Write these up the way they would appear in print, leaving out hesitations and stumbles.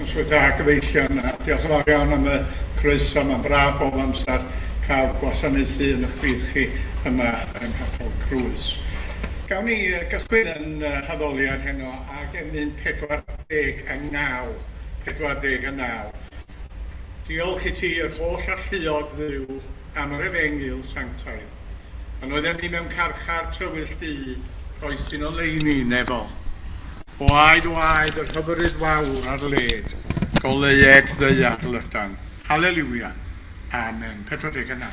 Noswaith a gyfeillion, a diolch yn fawr iawn am y croeso. Mae'n braf bob amser cael gwasanaethu yn eich bydd chi yma yng Nghathol Crwys. Gawn ni gychwyn yn haddoliad heno ag emyn 49. 49. Diolch i ti yr holl alluog ddiw am yr efengyl sanctaidd. Pan oedden ni mewn carchar tywyll di, roes ti'n oleini nefo. Waed yr hyfryd wawr ar led, goleued ddeiar lydan. Halleluia. Amen. 49.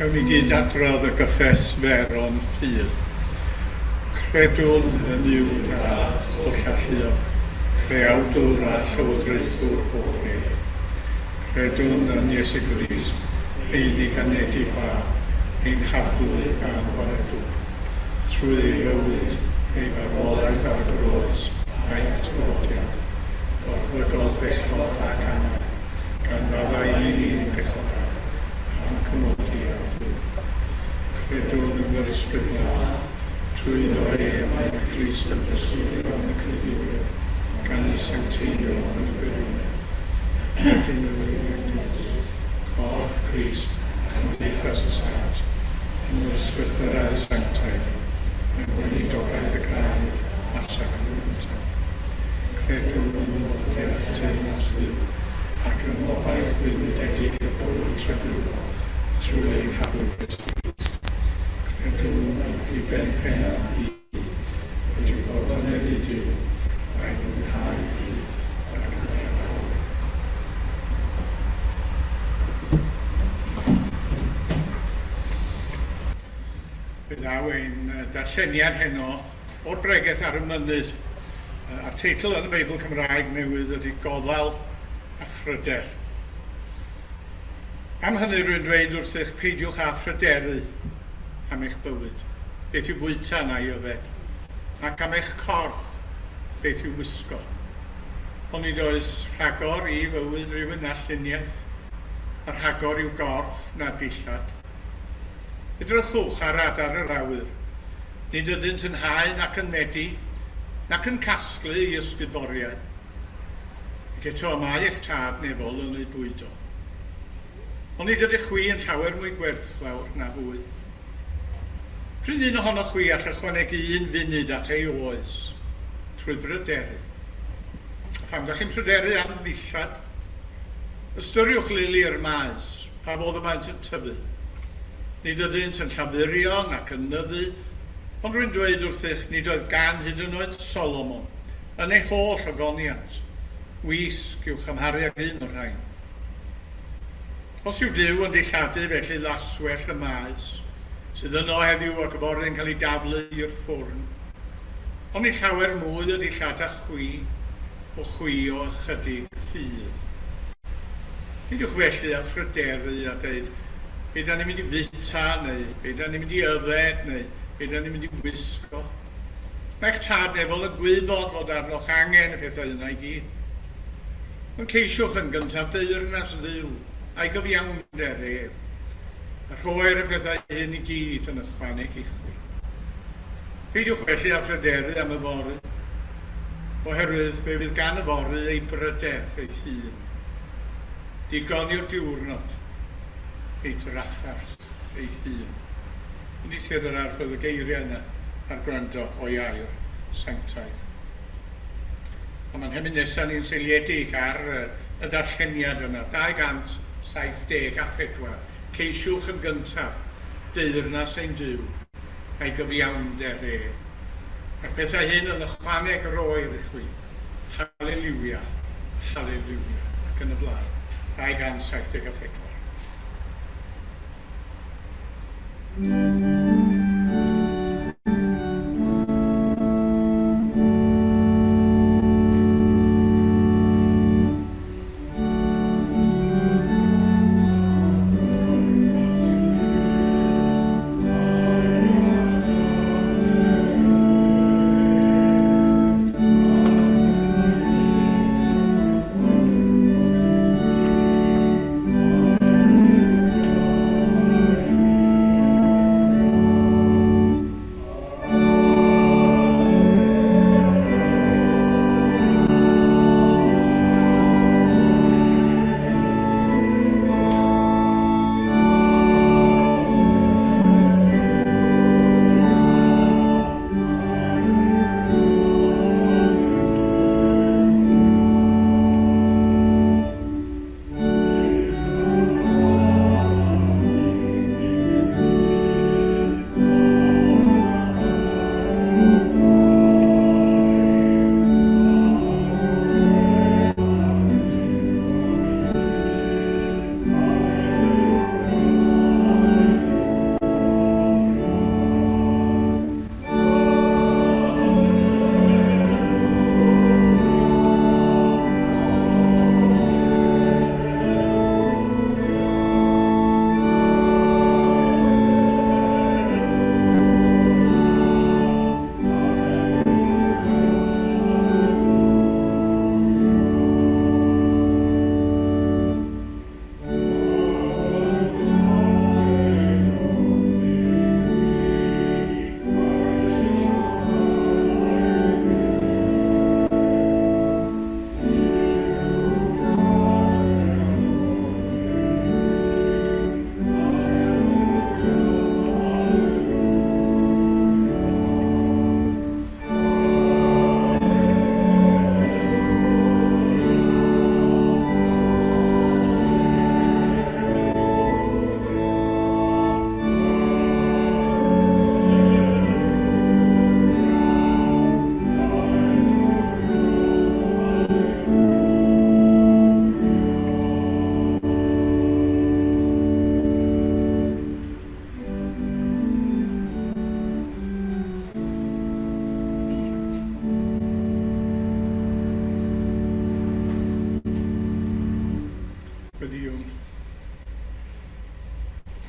Gawn ni gyd adrodd y gyffes feron ffydd. Credwn yn yw dad o llalluog, creawdwr a llywodraethwr o gref. Credwn yn Iesu Crwys, einig anedig a ein haflwydd a'n gwaredw. Trwy ei fywyd, ei farwolaeth ar y groes, a'i atgofodiad, gorflygol bechod ac anna, gan raddau i ni'n bechod a'n cymodi a Credwn yn yr ysbrydol, trwy ddoi am ein Crist yn ddysgu'r yn y creddiwyr, gan y sancteiddio yn y gwirionedd. Credwn yn yr ymwneud, corff Crist, chymdeithas y stat, yn yr ysgwythyr a'r sanctaid, yn weinidogaeth y graen a'r sacramentau. Credwn yn ymwneud teyrnas ddiw, ac yn obaith gwynidedig y bwrdd trefnwyd, trwy ein hafwydd Iesu. Credwn i ben penna i, wedi bod yn edidiw, a'i mwynhau bydd ac yn ddiawyd. Fe ddaw ein darlleniad heno o'r bregaeth ar y mynydd. A'r teitl yn y Beibl Cymraeg newydd ydy Gofal a Phryder. Am hynny rwy'n dweud wrth eich peidiwch â phryderu am eich bywyd, beth yw bwyta na i yfed, ac am eich corff, beth yw wisgo. Ond nid oes rhagor i fywyd rhywun na lluniaeth, a rhagor i'w gorff na dillad. Edrychwch ar adar yr awyr, nid ydynt yn hau nac yn medi, nac yn casglu i ysguboriau. Ac eto mae eich tad nefol yn ei bwydo. Ond nid ydych chwi yn llawer mwy gwerthfawr na hwy. Pryd un ohonoch chwi all ychwanegu 1 funud at ei oes, trwy bryderu. Pam da chi'n pryderu am ddillad, ystyriwch lili'r maes, pa fodd y maent yn tyfu. Nid ydynt yn llafurion ac yn nyddu, ond rwy'n dweud wrthych nid oedd gan hyd yn oed Solomon yn ei holl ogoniant. Wisg i'w chymharu ag un o'r rhain. Os yw Duw yn dilladu felly laswell y maes, sydd yno heddiw ac y bore yn cael ei daflu i'r ffwrn, ond nid llawer mwy o dillad a chwi o ychydig ffydd. Nid yw'ch felly a phryderu a dweud, be da ni'n mynd i fita, neu be da ni'n mynd i yfed, neu be da ni'n mynd i wisgo. Mae'ch tad nefol yn gwybod fod arnoch angen y pethau yna i gyd. Ond ceisiwch yn gyntaf deyrnas Dduw a'i gyfiawnder ef, a rhoi'r y pethau hyn i gyd yn ychwaneg i chwi. Peidiwch felly a phryderu am y fory, oherwydd fe fydd gan y fory ei bryder ei hun. Digon yw'r diwrnod, ei draffarth ei hun. Ni sydd yr archwyd y geiriau yna ar gwrando o'i air sanctaidd. A mae'n hynny nesaf ni'n seiliedig ar y darlleniad yna, 274. Ceisiwch yn gyntaf deyrnas ein Duw a'i gyfiawnder ef. A'r pethau hyn yn ychwaneg roer i chwi. Halleluia, halleluia. Ac yn y blaen, 274.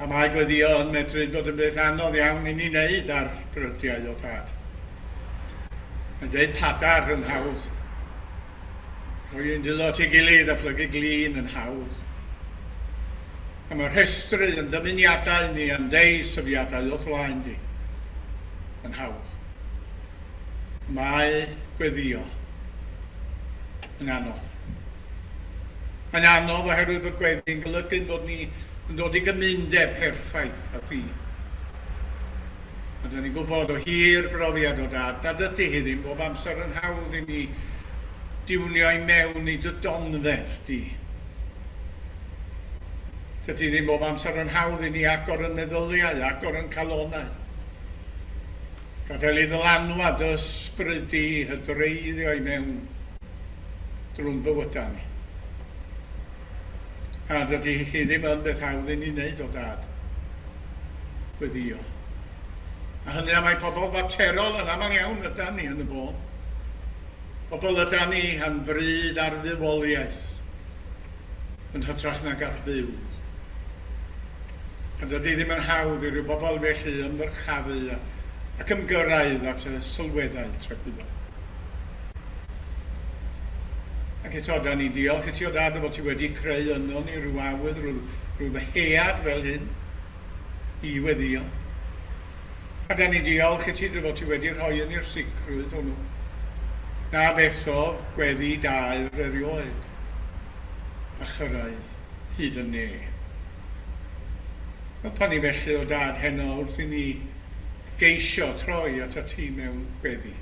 A mae gweddio yn medru bod yn beth anodd iawn i ni wneud ar brydiau o dad. Mae'n dweud padar yn hawdd. Rwy'n dilo at ei gilydd a phlygu glin yn hawdd. A mae'r rhestru yn dymuniadau ni am deu syfiadau o flaen di yn hawdd. Mae gweddio yn anodd. Mae'n anodd oherwydd bod gweddi'n golygu bod ni yn dod i gymundeb perffaith a thi. A dyn ni'n gwybod o hir brofiad o dad, nad ydy hi ddim bob amser yn hawdd i ni diwnio i mewn i dy donfedd di. Dydy ddim bob amser yn hawdd i ni agor yn meddyliau, agor yn calonau. Gadael i ddylanwad ysbryd di hydreiddio i mewn drwy'n bywydau ni. A dydy hi ddim yn beth hawdd i ni wneud o dad. Gweddio. A hynny am ei pobl faterol yn aml iawn yda ni yn y bôn. Pobl yda ni yn bryd ar ddifoliaeth yn hytrach nag ar fyw. A dydy ddim yn hawdd i ryw bobl felly ymfyrchafu ac ymgyrraedd at y sylwedau trefyddol. Ac eto, da ni diolch i ti o dad o fod ti wedi creu yno ni rhyw awydd, rhyw ddyhead fel hyn i weddio. A da ni diolch i ti fod ti wedi rhoi yn i'r sicrwydd hwnnw. Na bethodd gweddi dair erioed a chyrraedd hyd yn ne. Fel pan ni felly o dad heno wrth i ni geisio troi at y ti mewn gweddi.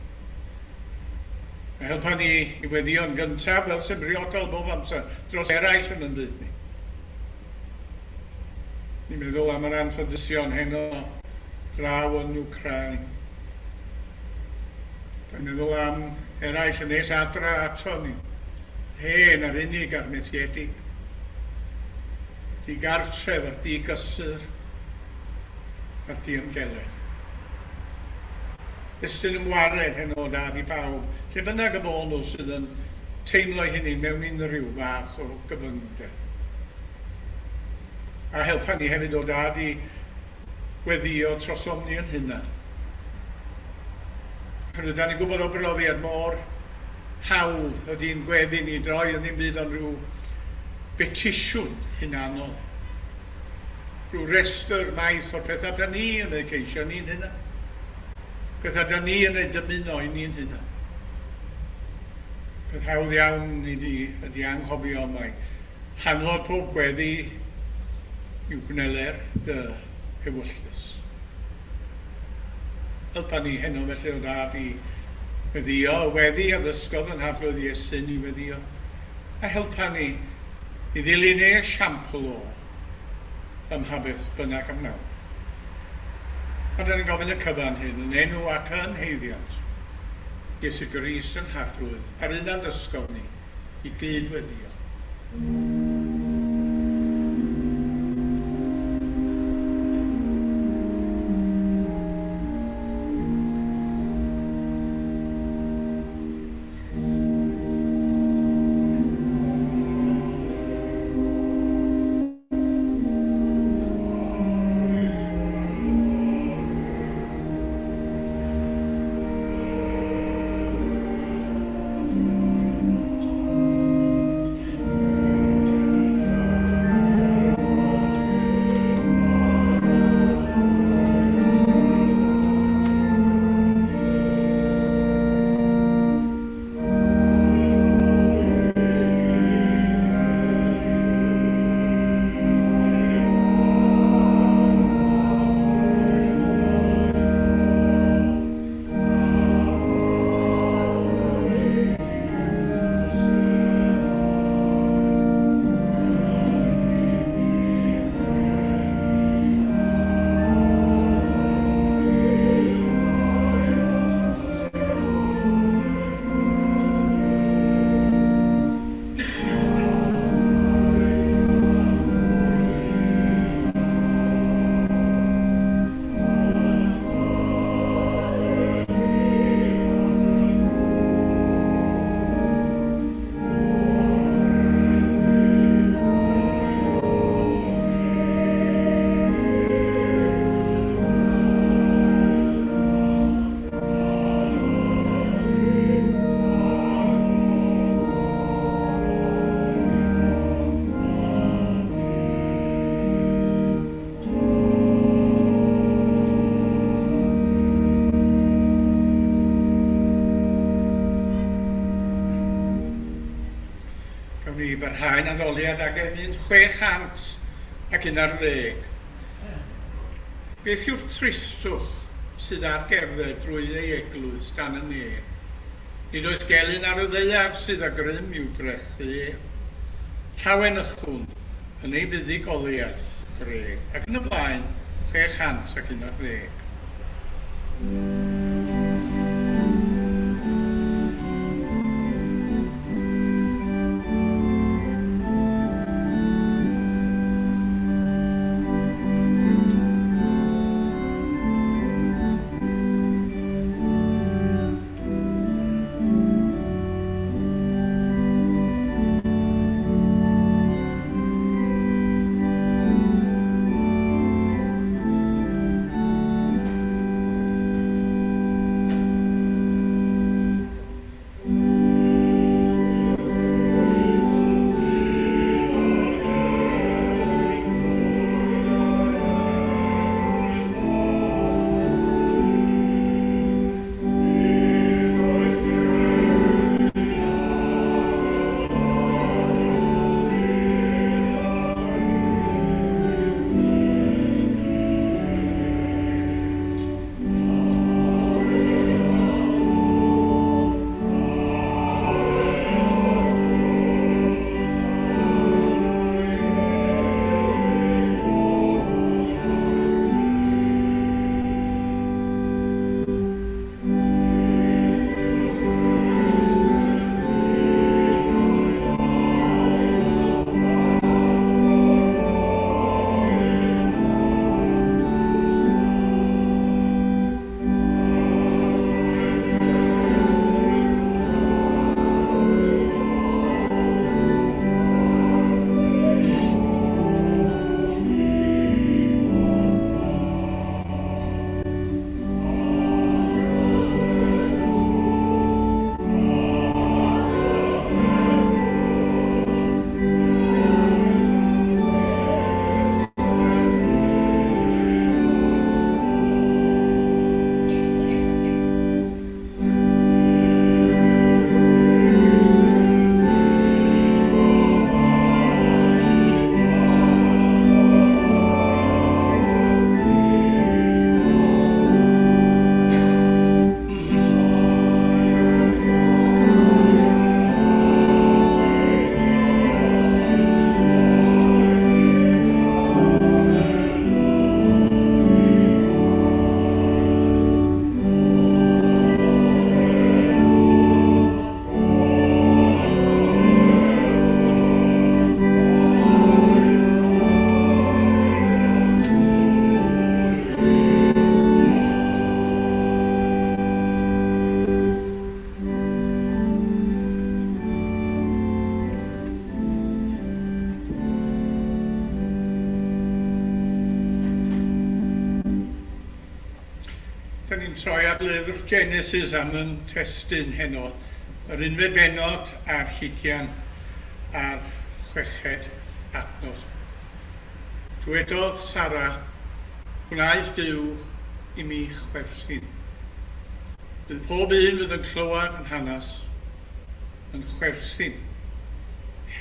A helpa ni i weddio yn gyntaf fel sy'n briodol bob amser dros eraill yn y byd ni. Ni'n meddwl am yr anffyddison heno draw yn Wcrain. Dwi'n meddwl am eraill yn nes adra ato ni. Hen ar unig ar methiedig. Digartref ar digysur ar diymgeledd. Ystyn ymwared heno dad i bawb, lle bynnag y bod nhw sydd yn teimlo hynny mewn unrhyw fath o gyfyngder. A helpa ni hefyd o dad i weddio trosomni yn hynna. Rydyn ni'n gwybod o brofiad mor hawdd ydy'n gweddi ni droi yn ddim byd ond rhyw betisiwn hunanol. Rhyw restr maith o'r pethau da ni yn ei ceisio ni'n hynna. Pethau da ni yn ei dymuno i ni'n hynna. Peth hawdd iawn i ni ydy anghofio mai hanfod pob gweddi yw gwneler dy hewyllus. Helpa ni heno felly o dad i weddio, weddi a ddysgodd yn haflodd Iesyn i weddio. A helpa ni i ddilyn ei esiampl o ymhabeth bynnag am nawr. A da ni'n gofyn y cyfan hyn yn enw ac yn heiddiant Egwlys y Crwys yn harglwydd ar un a'n ddysgodd ni i gydweddio. Barhau'n addoliad ag yn 600 ac 11. Beth yw'r tristwch sydd ar gerdded drwy ei eglwys dan y ne? Nid oes gelyn ar y ddeiar sydd â grym i'w drethu. Tawen ychwn yn ei fuddugoliaeth greg. Ac yn y blaen, 611. Da ni'n troi at lyfr Genesis am yn testun heno. Yr unfed benod a'r 20 a'r 6 adnodd. Dywedodd Sara, gwnaeth Duw i mi chwerthin. Bydd pob un fydd yn clywed yn hanes yn chwerthin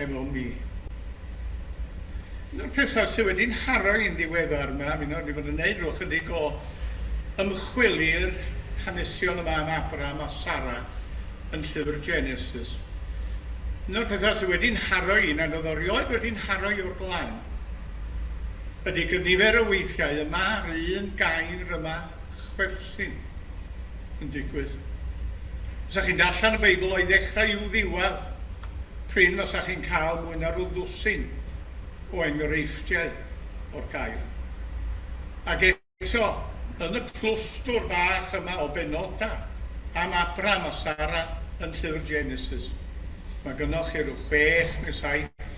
hefo mi. Un o'r pethau sydd wedi'n haro i'n ddiweddar yma, fi'n wedi bod yn neud rwch ydig o ymchwili'r hanesion yma am Abraham a Sara yn llyfr Genesis. Un o'r pethau sydd wedi'n haro i, nad oedd o rioed wedi'n haro i o'r blaen, ydy gynifer o weithiau yma'r un gair yma, chwerthin, yn digwydd. Os ych chi'n darllen y Beibl o'i ddechrau i'w ddiwedd, pryn os ych chi'n cael mwy na ryw ddwsin o enghreifftiau o'r gair. Ac eto, yn y clwstwr bach yma o benoda am Abraham a Sara yn llyfr Genesis, mae gynnwch chi rhyw 6 neu 7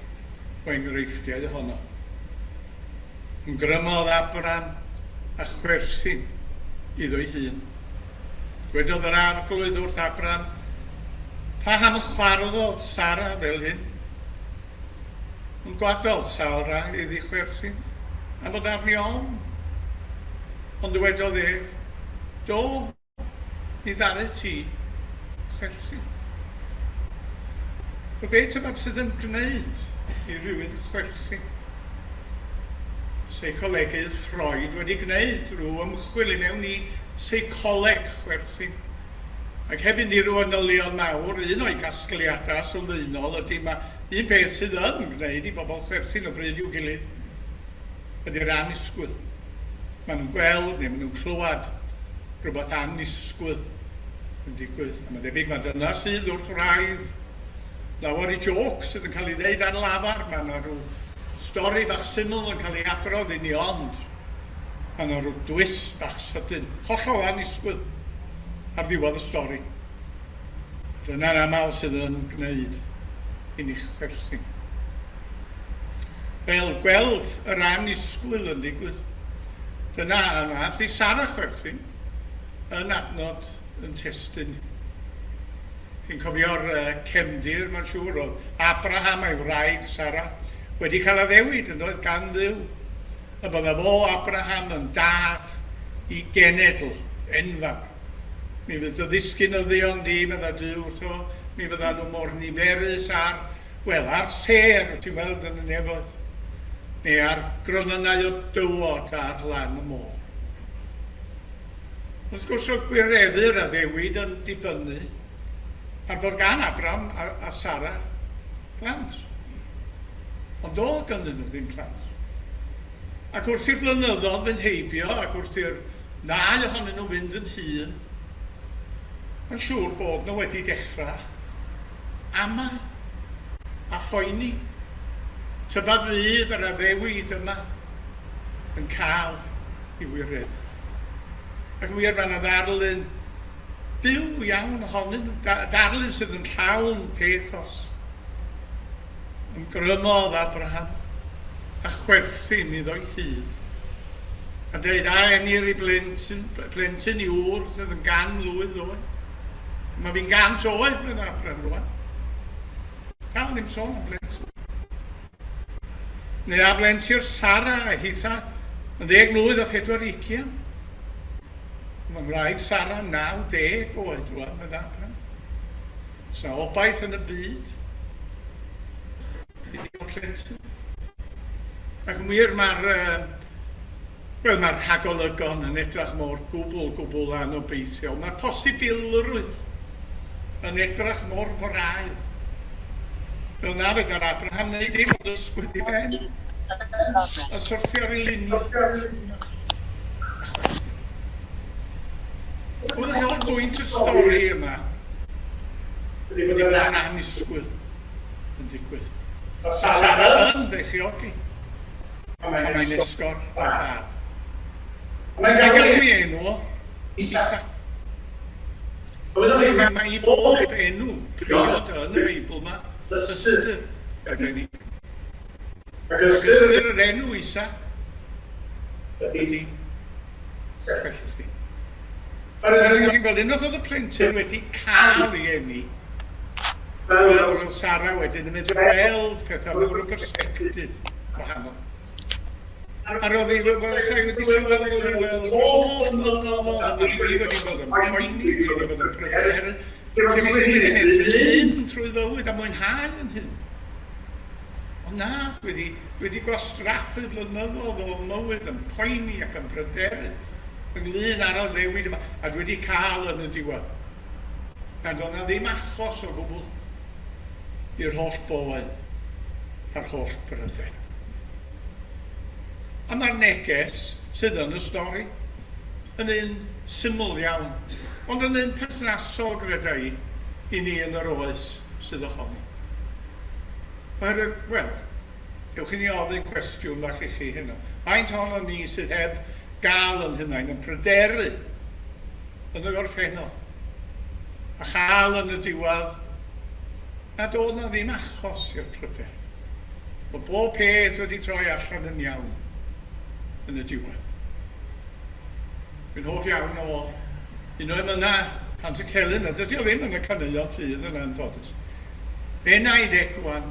o enghreifftiau ohono. Yn grymodd Abraham a chwerthin iddo ei hun. Dwedodd yr arglwydd wrth Abraham, pa ham chwarddodd Sara fel hyn? Yn gwadodd Sara iddi chwerthin, a bod arni ofn. Ond dwedodd ef, do, ni ddare ti chwerthin. O beth yma sydd yn gwneud i rywun chwerthin? Seicolegydd Freud wedi gwneud rhyw ymchwil i mewn i seicoleg chwerthin. Ac hefyd ni rwy'n nylion mawr, un o'i gasgliadau sylfaenol ydy mae un peth sydd yn gwneud i bobl chwerthin o bryd i'w gilydd ydy'r annisgwyl. Maen nhw'n gweld neu maen nhw'n clywed rhywbeth annisgwyl yn digwydd. A mae'n debyg mae dyna sydd wrth raidd lawer i joc sydd yn cael ei ddeud ar lafar. Mae yna rhyw stori bach syml yn cael ei adrodd i ni, ond mae yna rhyw twist bach sydyn, hollol annisgwyl ar ddiwedd y stori. Dyna'n aml sydd yn gwneud i ni chwerthin. Fel gweld yr annisgwyl yn digwydd, dyna nath i Sara chwerthin yn adnod yn testyn. Chi'n cofio'r cefndir, mae'n siŵr, oedd Abraham a'i wraig Sara wedi cael addewid yn doedd gan Dduw. A bydda fo Abraham yn dad i genedl enfawr. Mi fydd o ddisgyn o ddion di, medda Dduw wrtho, mi fydda nhw mor niferus ar ser, ti'n weld yn y nefoedd, neu ar gronynau o dywod ar lan y môr. Wrth gwrs oedd gwireddu'r addewid yn dibynnu ar bod gan Abraham a Sara plant. Ond o gynnu nhw ddim plant. Ac wrth i'r blynyddoedd fynd heibio, ac wrth i'r ddau ohonyn nhw fynd yn hŷn, mae'n siŵr bod nhw wedi dechrau ama a phoeni. Tybed fydd yr addewid yma yn cael ei wireddu. Ac wir fan y ddarlun byw iawn ohonyn nhw, darlun sydd yn llawn pathos. Yn grymodd Abraham a chwerthin iddo'i hun. A dweud, a enir i blentyn i wr sydd yn gan lwydd oed. Mae fi'n gant oed yn Abraham rwan. Cael ddim sôn am blentyn. Neu a blentyn Sara a hitha yn 10 mlwydd a 24. Mae'n wraig Sara 90 oed rwan yn Abraham. Sa obaith yn y byd. Ac yn wir mae'r rhagolygon yn edrych mor gwbl anobeithiol. Mae'r posibilrwydd yn edrych mor forail. Fel na fydd ar Abraham wneud dim ond ysgwyd i ben. A syrthio ar ei luni. Oedd yn ôl bwynt y stori yma wedi bod yn annisgwyl yn digwydd. Sara yn bechiogi. A mae'n esgor a fab. Mae'n cael ei enw Isaac. Mae i bob enw priod yn y Beibl yma ystyr arbennig. Ac ystyr yr enw Isaac ydy chwerthin. Ar ydych chi'n gweld, unwaith oedd y plentyn wedi cael ei eni, fel Sara wedyn yn mynd gweld pethau mewn perspektif gwahanol. A roedd ei wedi sylweddol i weld holl mlynyddoedd a dwi wedi bod yn poeni, dwi wedi bod yn pryder. Lle mae wedi edrych hyn trwy fywyd a mwynhau yn hyn. Ond na, wedi gwastraffu blynyddoedd o mywyd yn poeni ac yn pryderu ynglyn ar y ddewid yma, a dwi wedi cael yn y diwedd. A doedd na ddim achos o gwbl i'r holl boen a'r holl pryder. A mae'r neges sydd yn y stori yn un syml iawn, ond yn un perthnasol gyda i ni yn yr oes sydd ohoni. Wel, gewch i ni ofyn cwestiwn bach i chi hynny. Faint ohono ni sydd heb gael yn hynny yn pryderu yn y gorffennol a chael yn y diwedd a doedd na ddim achos i'r pryder. Bod bob peth wedi troi allan yn iawn yn y diwedd. Dwi'n hoff iawn o un o'i myna Pant y Celyn, a dydy o ddim yn y caneuon ffydd yn anffodus. Be naid Egwan,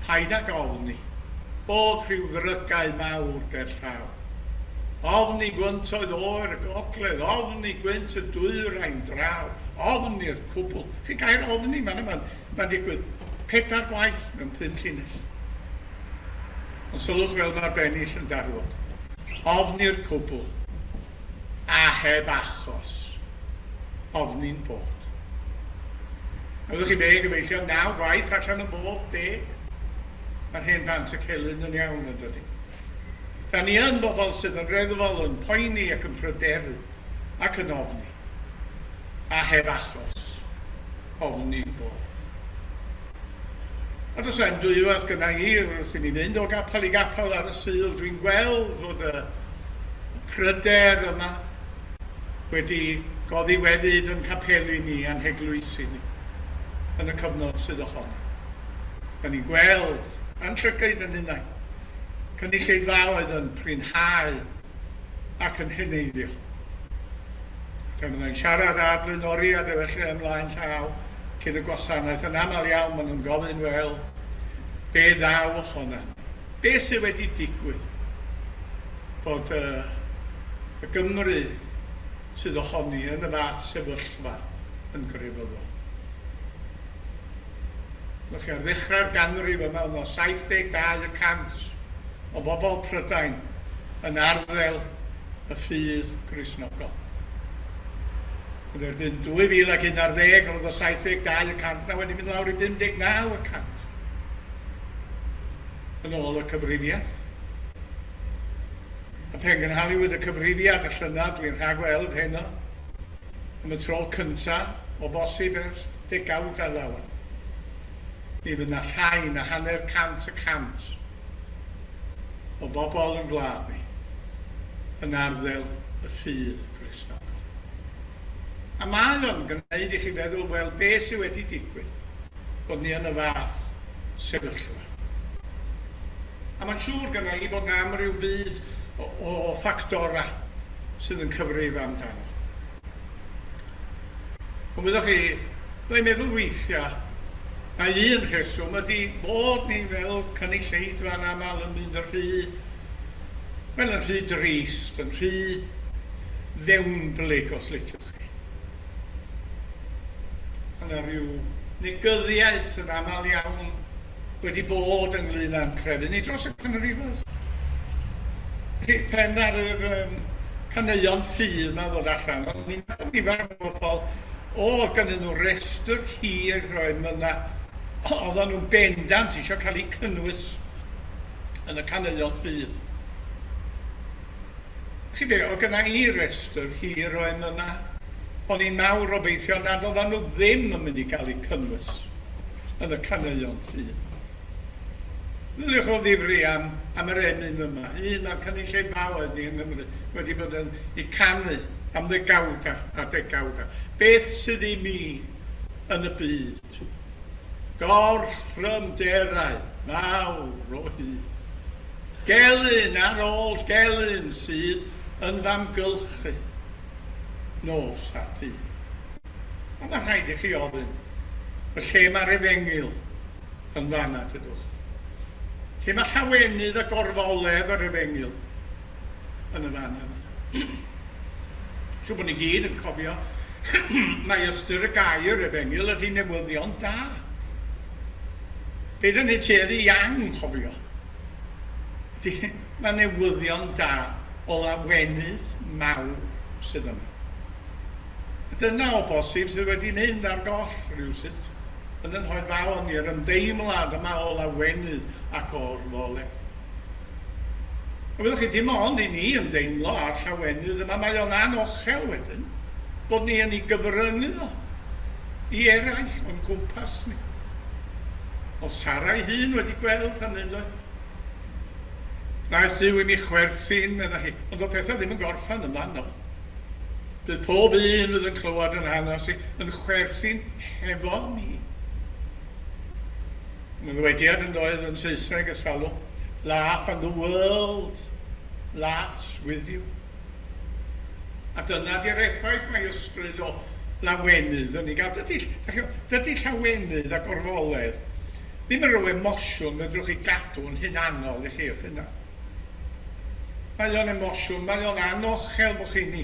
paid ag ofni, bod rhyw ddrygau mawr ger llaw. Ofni gwyntoedd o'r y gogledd, ofni gwynt y dwyrain draw, ofni'r cwbl. Chi gair ofni, mae'n digwydd 4 gwaith mewn 5 llinell. Ond sylwch fel mae'r bennill yn darfod. Ofni'r cwbl, a heb achos, ofni'n bod. A fyddwch chi be gyfeillio 9 gwaith allan y bob 10. Mae'r hen bant y celyn yn iawn yn dydy. Da ni yn bobl sydd yn reddfol yn poeni ac yn pryderu ac yn ofni. A heb achos ofni'n bod. A does e'n dwywaith gyda i wrth i ni fynd o gapel i gapel ar y Sul. Dwi'n gweld fod y pryder yma wedi goddi wedyd yn capelu ni a'n heglwysi ni yn y cyfnod sydd ohoni. Da ni'n gweld a'n llygyd yn unain cynulleidfaoedd yn prynhau ac yn heneiddio. Pan maen nhw'n siarad ar blaenoriad efallai ymlaen llaw cyn y gwasanaeth, yn aml iawn maen nhw'n gofyn, wel, be ddaw honna? Be sydd wedi digwydd bod y Gymru sydd ohoni yn y fath sefyllfa yn grefyddol? Felly ar ddechrau'r ganrif yma, oedd 72% o bobl Prydain yn arddel y ffydd Gristnogol. Yn erbyn 2011, roedd o 72%, na wedi mynd lawr i 59% yn ôl y cyfrifiad. A pen gynhaliwyd y cyfrifiad y llynad, dwi'n rhagweld heno, am y tro cyntaf o bosib ers 10 a lawer. Mi fydd yna llai na 100% o bobl yn gwlad ni yn arddel y ffydd Gristnogol. A mae o'n gwneud i chi feddwl, wel, be sydd wedi digwydd bod ni yn y fath sefyllfa. A mae'n siŵr gyda i bod na am ryw byd o ffactora sydd yn cyfrif amdano. Ond byddwch chi, byddai'n meddwl weithiau, a un rheswm ydy bod ni fel cynulleidfa'n aml yn mynd yn rhy drist, yn rhy ddewnblyg os liciwch chi. Yna rhyw negyddiaeth yn aml iawn wedi bod ynglyn â'n crefydd ni dros y canrifoedd. Pen ar y caneuon ffydd yma ddod allan, ond ni'n nifer o bobl oedd ganddyn nhw restr hir roedd yna. Oedden nhw'n bendant eisiau cael eu cynnwys yn y caneuon ffydd. Chi be, oedd gyda i restr hir oedd yna, o'n i'n mawr obeithio nad oedden nhw ddim yn mynd i cael eu cynnwys yn y caneuon ffydd. Ddylwch o ddifri am yr emyn yma. Un o'r cynulleidfaoedd ni yn Nghymru wedi bod yn ei canu am ddegawda a degawda. Beth sydd i mi yn y byd? Gorffrymderau mawr o hyd. Gelyn ar ôl gelyn sydd yn famgylchu nos a dydd. Ond mae'n rhaid i chi ofyn, y lle mae'r Efengyl yn fanna, dydwch. Lle mae llawenydd y gorfoledd o'r Efengyl yn y fanna. Siw bod ni gyd yn cofio, mae ystyr y gair Efengyl ydy newyddion da. Be dyn ni tueddu iawn cofio. Mae newyddion da o lawenydd mawr sydd yma. Dyna o bosib sydd wedi mynd ar goll rhywsut yn hoed fawr ni'r ymdeimlad yma o lawenydd ac o'r foled. A byddwch chi dim ond i ni ymdeimlo ar llawenydd yma, mae o'n anochel wedyn bod ni yn ei gyfryngu i eraill o'n cwmpas ni. O Sara ei hun wedi gweld hynny, dwi. Naeth Duw i mi chwerthu'n, medda hi, ond o pethau ddim yn gorffan yma, no. Bydd pob un fydd yn clywed yn hanes i yn chwerthu'n hefo ni. Mae ddwediad yn doedd yn Saesneg ys falw, laugh and the world laughs with you. A dyna di'r effaith mae ysbryd o lawenydd yn ei gael. Dydy llawenydd ac orfoledd ddim yn rhyw emosiwn fedrwch chi gadw yn hunanol i chi wrth hynna. Mae o'n emosiwn, mae o'n anochel bod chi'n i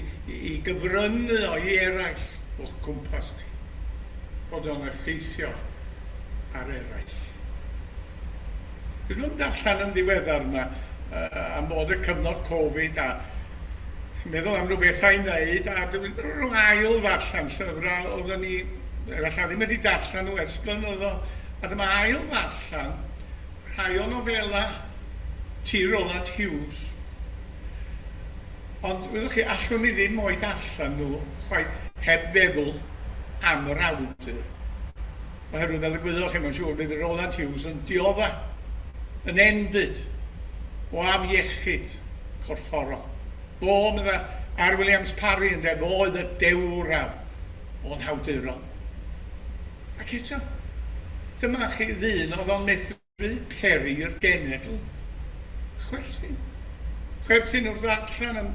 gyfryngu o'i eraill o'ch cwmpas chi. Bod o'n effeithio ar eraill. Dwi'n nhw'n darllen yn ddiweddar yma am bod y cyfnod Covid a meddwl am rhywbeth a'i wneud, a rhwng ail ddarllen llyfrau, oedden ni, efallai ddim wedi darllen nhw ers blynyddo, a dyma ail ddarllen rhai o nofela T. Rowland Hughes. Ond, wyddoch chi, allwn ni ddim o'i darllen nhw, chwaith heb feddwl am yr awdur. Oherwydd fel y gwyddoch chi, mae'n siŵr bydd Rowland Hughes yn diodda, yn enbyd o afiechyd corfforol. Fo, medda Ar Williams Parry yn fo oedd y dewraf o'n hawduron. Ac eto, dyma chi ddyn oedd o'n medru peri'r genedl. Chwerthin. Chwerthin wrth ddarllen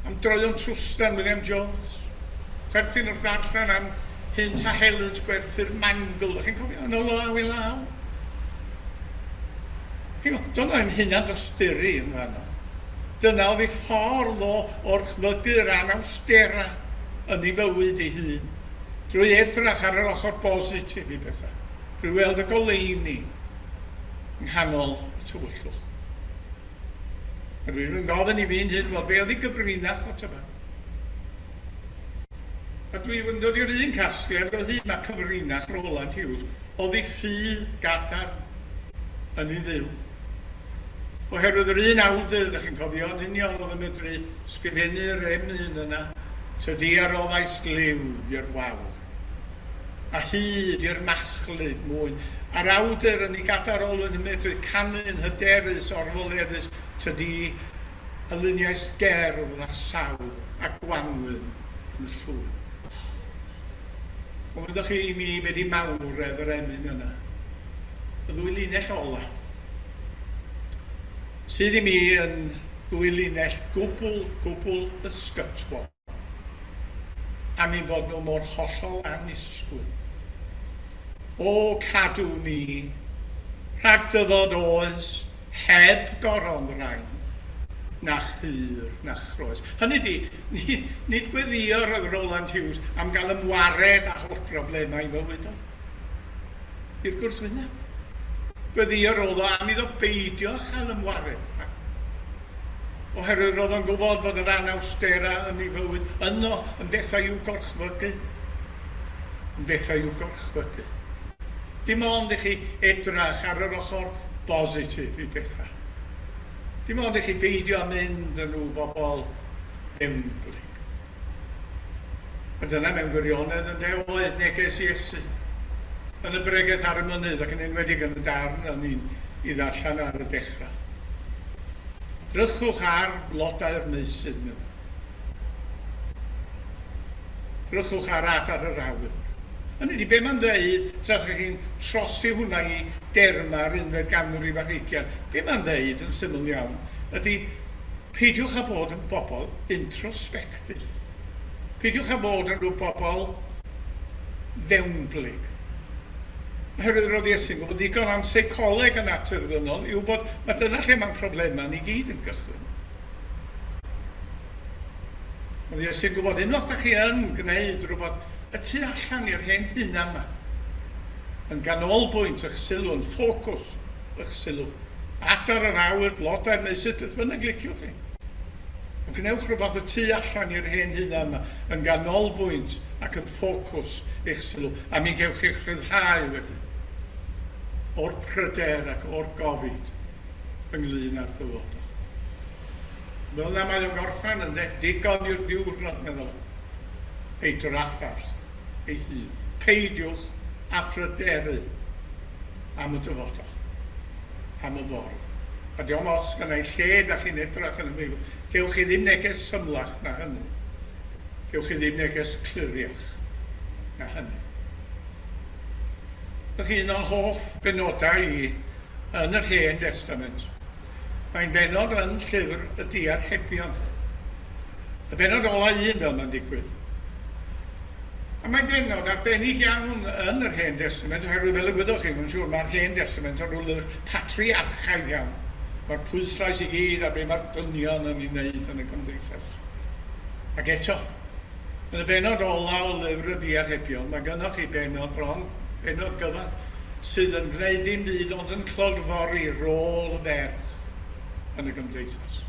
am droion trwstan William Jones. Chwerthin wrth ddarllen am hyn ta helynt gwerthu'r mangl. Chi'n cofio yn o law i law? Dyna yn hynna dosturi yn fanno. Dyna oedd ei ffordd o'r chlygyr anawstera yn ei fywyd ei hun. Drwy edrach ar yr ochr bositif i bethau. Drwy weld y goleuni yng nghanol y tywyllwch. A dwi'n gofyn i fi'n hyn, wel, be oedd ei gyfrinach o tyfa? A dwi'n dod i'r un casgliad, oedd hyn a cyfrinach Rowland Hughes, oedd ei ffydd gadar yn ei ddiw. Oherwydd yr un awdur, ydych chi'n cofio, yn union oedd yn medru sgrifennu'r M1 yna, tydi ar oddais gliw i'r waw, a hyd i'r machlyd mwyn. A'r awdur yn ei gadarol yn medru canu'n hyderus orfoleddus, tydi y luniau gerdd a sawl a gwanwyn yn llwy. Ond ydych chi i mi wedi mawredd yr emyn yna, y ddwy linell ola. Sydd i mi yn ddwy linell gwbl ysgytwol, am ei bod nhw mor hollol annisgwyl. O cadw ni, rhag dyfod oes, heb goron rhain, na chyr, na chroes. Hynny di, nid gweddio'r oedd Rowland Hughes am gael ymwared â holl broblemau fywyd o. I'r gwrthwyneb. Gweddio'r oedd o am iddo beidio chael ymwared. Oherwydd roedd o'n gwybod bod yr anawstera yn ei fywyd yno yn bethau i'w gorchfygu. Yn bethau i'w gorchfygu. Dim ond i chi edrach ar yr ochr bositif i bethau. Dim ond i chi beidio a mynd yn nhw bobl ewmblyg. A dyna mewn gwirionedd yn oedd neges Iesu. Yn y bregaeth ar y mynydd ac yn enwedig yn y darn yn un i ddarllen ar y dechrau. Drychwch ar blodau'r meysydd nhw. Drychwch ar adar yr awyr. Hynny di, be mae'n dweud, tra chi'n trosi hwnna i derma'r unfed ganrif ar 20, be mae'n dweud yn syml iawn, ydy peidiwch â bod yn bobl introspectif. Peidiwch â bod yn rhyw bobl fewnblyg. Oherwydd roedd Iesu'n gwybod digon am seicoleg yn naturiol yw bod mae dyna lle mae'n problemau ni gyd yn gychwyn. Roedd Iesu'n gwybod unwaith da chi yn gwneud rhywbeth y tu allan i'r hen hunan yma yn ganolbwynt eich sylw, yn ffocws eich sylw. Adar yr awyr, blodau'r meysydd, beth bynnag liciwch chi. Ond gwnewch rhywbeth y tu allan i'r hen hunan yma yn ganolbwynt ac yn ffocws eich sylw. A mi gewch chi'ch rhyddhau wedyn o'r pryder ac o'r gofid ynglyn â'r dyfodol. Fel na mae o'n gorffen yn digon i'r diwrnod meddwl ei draffarth ei hun. Peidiwch a phryderu am y dyfodol, am y ffordd. A diolch os gynnau lle da chi'n edrach yn y meddwl. Gewch chi ddim neges symlach na hynny. Gewch chi ddim neges cliriach na hynny. Ydych un o'n hoff benodau i yn yr Hen Testament. Mae'n benod yn llyfr y Diarhebion. Y benod ola un fel mae'n digwydd. A mae'n benod arbennig iawn yn yr Hen Testament, oherwydd fel y gwyddoch chi, mae'n siŵr mae'r Hen Testament yn rhywle patriarchaidd iawn. Mae'r pwyslais i gyd a be mae'r dynion yn ei wneud yn y gymdeithas. Ac eto, yn y benod ola o lyfr y Diarhebion, mae gynnwch chi benod bron, benod gyfan, sydd yn gwneud dim byd ond yn clodfori rôl y ferch yn y gymdeithas.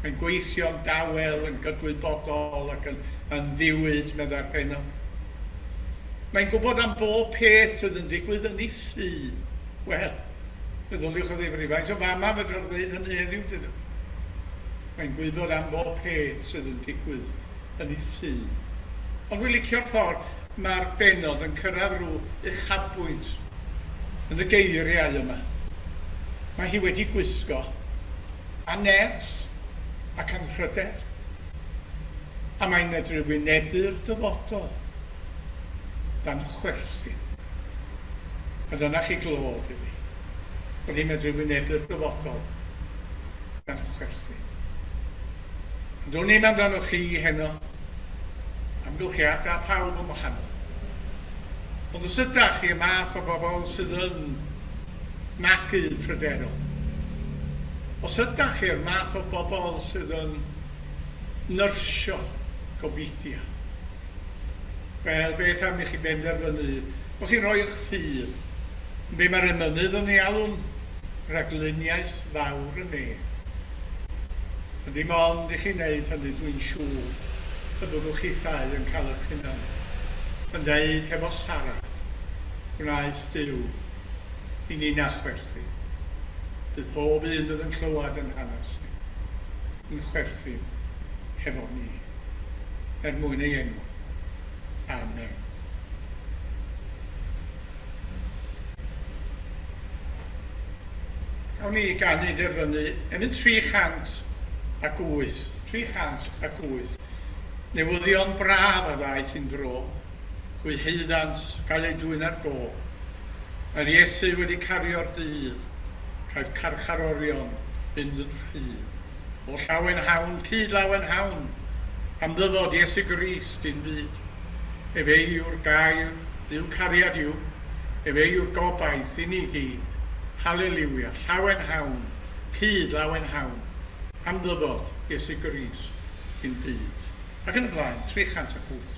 Mae'n gweithio'n dawel, yn gydwybodol ac yn ddiwyd medda'r Penod. Mae'n gwybod am bob peth sydd yn digwydd yn ei thŷ. Wel, meddyliwch o ddifri, faint o fama fedrwch ddeud hynny heddiw, dydw. Mae'n gwybod am bob peth sydd yn digwydd yn ei thŷ. Ond dwi'n licio'r ffordd mae'r Benod yn cyrraedd rhyw uchafbwynt yn y geiriau yma. Mae hi wedi gwisgo a nerth ac anrhydedd. A mae'n medru wynebu'r dyfodol dan chwerthin. A dyna chi glod i fi. Bod hi'n medru wynebu'r dyfodol dan chwerthin. Dwi'n ni'n amdano chi heno amgylchiadau pawb yn wahanol. Ond os ydych chi y math o bobl sydd yn magu pryderol, os ydych chi'r math o bobl sydd yn nyrsio gofidia, wel, beth am i chi benderfynu, bod chi'n rhoi eich ffydd, be mae'r emynydd yn ei alw'n ragluniaeth fawr yn ei. A dim ond i chi wneud hynny, dwi'n siŵr, y byddwch chi llai yn cael eich hunan yn dweud hefo Sara, gwnaeth Duw i ni nachwerthu. Bydd bob un bydd yn clywed yn hanes ni, yn chwerthu hefo ni, mwyn ei enw. Amen. Gawn ni ganu derfynu yn 308. 308. Newyddion braf a ddaeth i'n dro, chwy heiddant gael ei dwyn ar go. Mae'r Iesu wedi cario'r dydd, rhaid carcharorion fynd yn rhydd. O llawen hawn, cyd lawen hawn, am ddyfod Iesu Crwys dim byd. Ef ei yw'r gair, Duw cariad yw, ef ei yw'r gobaith i ni gyd. Hallelujah, llawen hawn, cyd lawen hawn, am ddyfod Iesu Crwys dim byd. Ac yn y blaen, 308.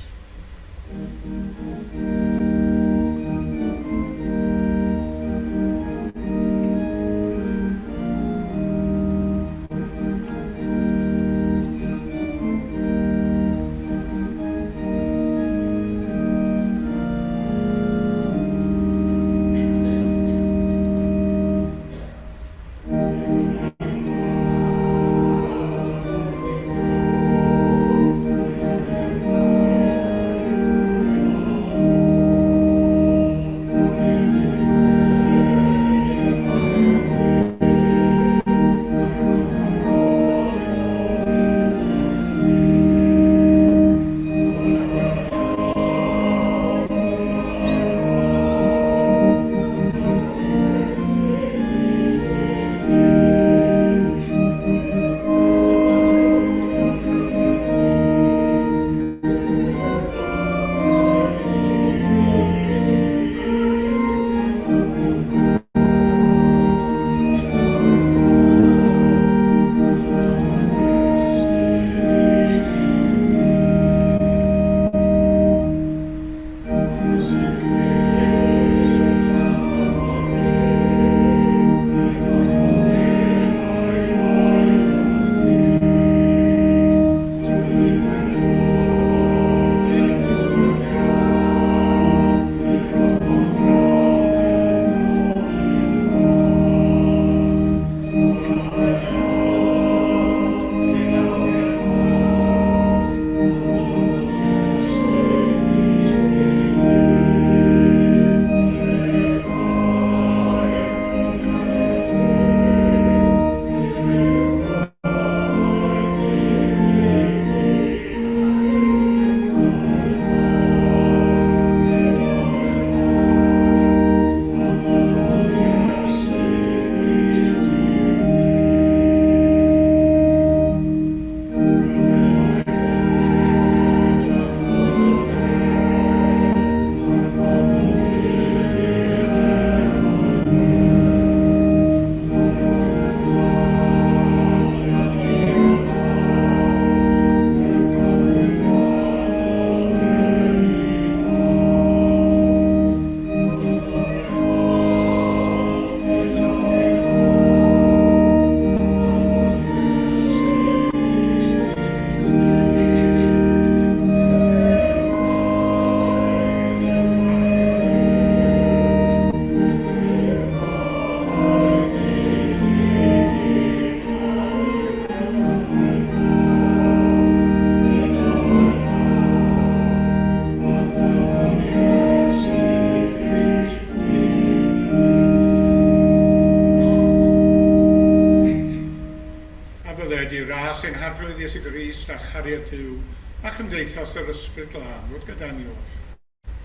glas ein hadroedd Iesu Grist a chariad Duw a chymdeithas yr ysbryd glân fod gyda ni oll.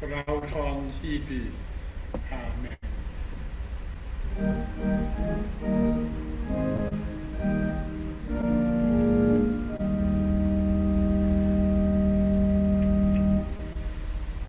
Frawd hon hyd bydd. Amen.